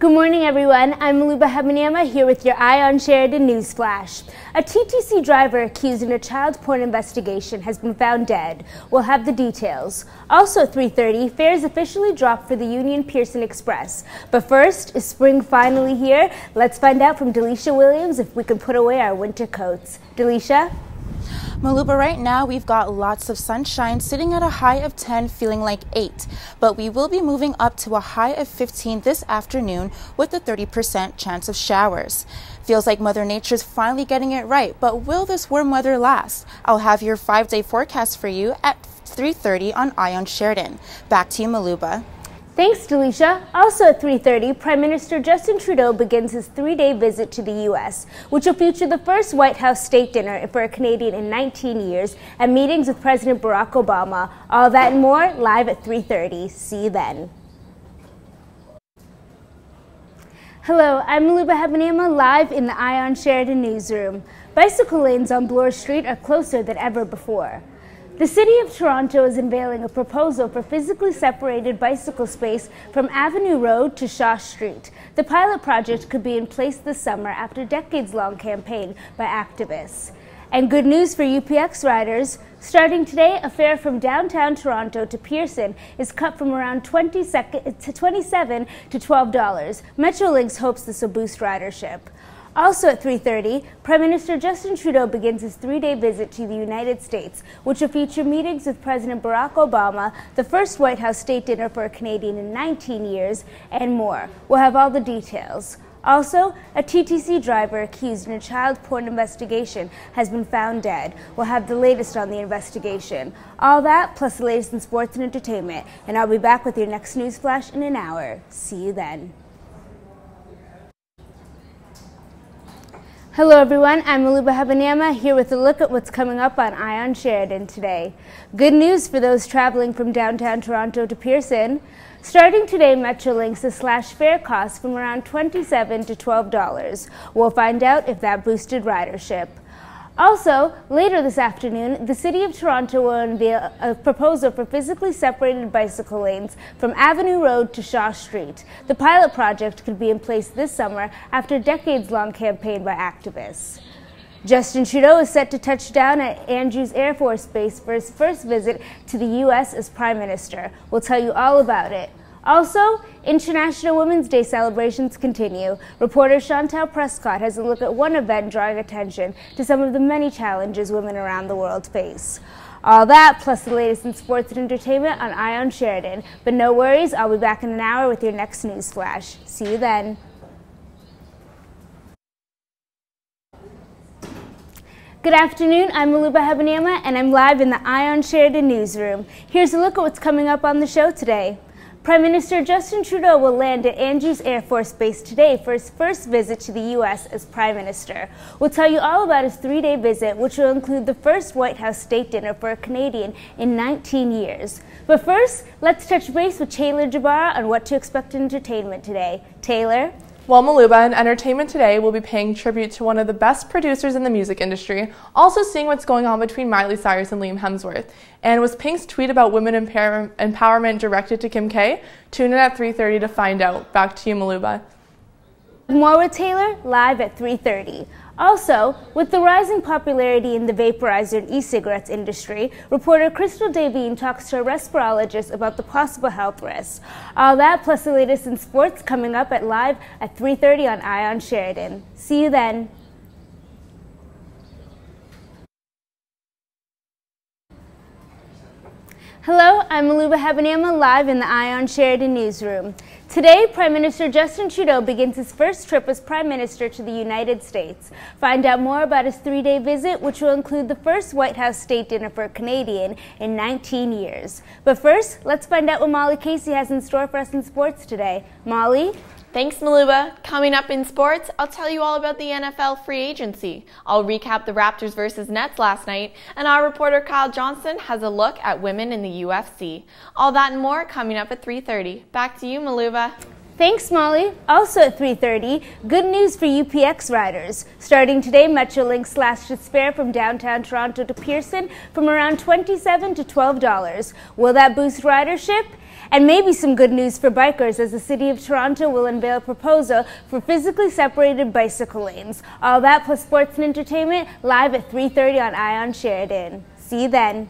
Good morning, everyone. I'm Maluba Habaniama here with your Eye on Sheridan News Flash. A TTC driver accused in a child porn investigation has been found dead. We'll have the details. Also at 3:30, fares officially dropped for the Union Pearson Express. But first, is spring finally here? Let's find out from Delisha Williams if we can put away our winter coats. Delisha? Maluba, right now we've got lots of sunshine, sitting at a high of 10, feeling like 8. But we will be moving up to a high of 15 this afternoon with a 30% chance of showers. Feels like Mother Nature's finally getting it right, but will this warm weather last? I'll have your 5-day forecast for you at 3:30 on Eye on Sheridan. Back to you, Maluba. Thanks, Delisha. Also at 3:30, Prime Minister Justin Trudeau begins his 3-day visit to the U.S., which will feature the first White House state dinner for a Canadian in 19 years and meetings with President Barack Obama. All that and more live at 3:30. See you then. Hello, I'm Maluba Habaniama live in the Eye on Sheridan newsroom. Bicycle lanes on Bloor Street are closer than ever before. The City of Toronto is unveiling a proposal for physically separated bicycle space from Avenue Road to Shaw Street. The pilot project could be in place this summer after a decades-long campaign by activists. And good news for UPX riders. Starting today, a fare from downtown Toronto to Pearson is cut from around $27 to $12. Metrolinx hopes this will boost ridership. Also at 3:30, Prime Minister Justin Trudeau begins his 3-day visit to the United States, which will feature meetings with President Barack Obama, the first White House state dinner for a Canadian in 19 years, and more. We'll have all the details. Also, a TTC driver accused in a child porn investigation has been found dead. We'll have the latest on the investigation. All that, plus the latest in sports and entertainment. And I'll be back with your next news flash in an hour. See you then. Hello everyone, I'm Maluba Habaniama here with a look at what's coming up on Eye on Sheridan today. Good news for those traveling from downtown Toronto to Pearson. Starting today, Metrolinx has slashed fare costs from around $27 to $12. We'll find out if that boosted ridership. Also, later this afternoon, the City of Toronto will unveil a proposal for physically separated bicycle lanes from Avenue Road to Shaw Street. The pilot project could be in place this summer after a decades-long campaign by activists. Justin Trudeau is set to touch down at Andrews Air Force Base for his first visit to the U.S. as Prime Minister. We'll tell you all about it. Also, International Women's Day celebrations continue. Reporter Chantal Prescott has a look at one event drawing attention to some of the many challenges women around the world face. All that, plus the latest in sports and entertainment on Eye on Sheridan. But no worries, I'll be back in an hour with your next news flash. See you then. Good afternoon, I'm Maluba Habaniama, and I'm live in the Eye on Sheridan newsroom. Here's a look at what's coming up on the show today. Prime Minister Justin Trudeau will land at Andrews Air Force Base today for his first visit to the U.S. as Prime Minister. We'll tell you all about his 3-day visit, which will include the first White House state dinner for a Canadian in 19 years. But first, let's touch base with Taylor Jabara on what to expect in entertainment today. Taylor? Well, Maluba, in Entertainment Today, we'll be paying tribute to one of the best producers in the music industry, also seeing what's going on between Miley Cyrus and Liam Hemsworth. And was Pink's tweet about women empowerment directed to Kim K? Tune in at 3:30 to find out. Back to you, Maluba. More with Taylor, live at 3:30. Also, with the rising popularity in the vaporizer and e-cigarettes industry, reporter Crystal Davine talks to a respirologist about the possible health risks. All that plus the latest in sports coming up at live at 3:30 on Eye on Sheridan. See you then. Hello, I'm Maluba Habaniama live in the Eye on Sheridan newsroom. Today, Prime Minister Justin Trudeau begins his first trip as Prime Minister to the United States. Find out more about his 3-day visit, which will include the first White House state dinner for a Canadian in 19 years. But first, let's find out what Molly Casey has in store for us in sports today. Molly? Thanks, Maluba. Coming up in sports, I'll tell you all about the NFL free agency. I'll recap the Raptors versus Nets last night, and our reporter Kyle Johnson has a look at women in the UFC. All that and more coming up at 3:30. Back to you, Maluba. Thanks, Molly. Also at 3:30, good news for UPX riders. Starting today, Metrolink slashed its fare from downtown Toronto to Pearson from around $27 to $12. Will that boost ridership? And maybe some good news for bikers, as the City of Toronto will unveil a proposal for physically separated bicycle lanes. All that plus sports and entertainment live at 3:30 on Ion Sheridan. See you then.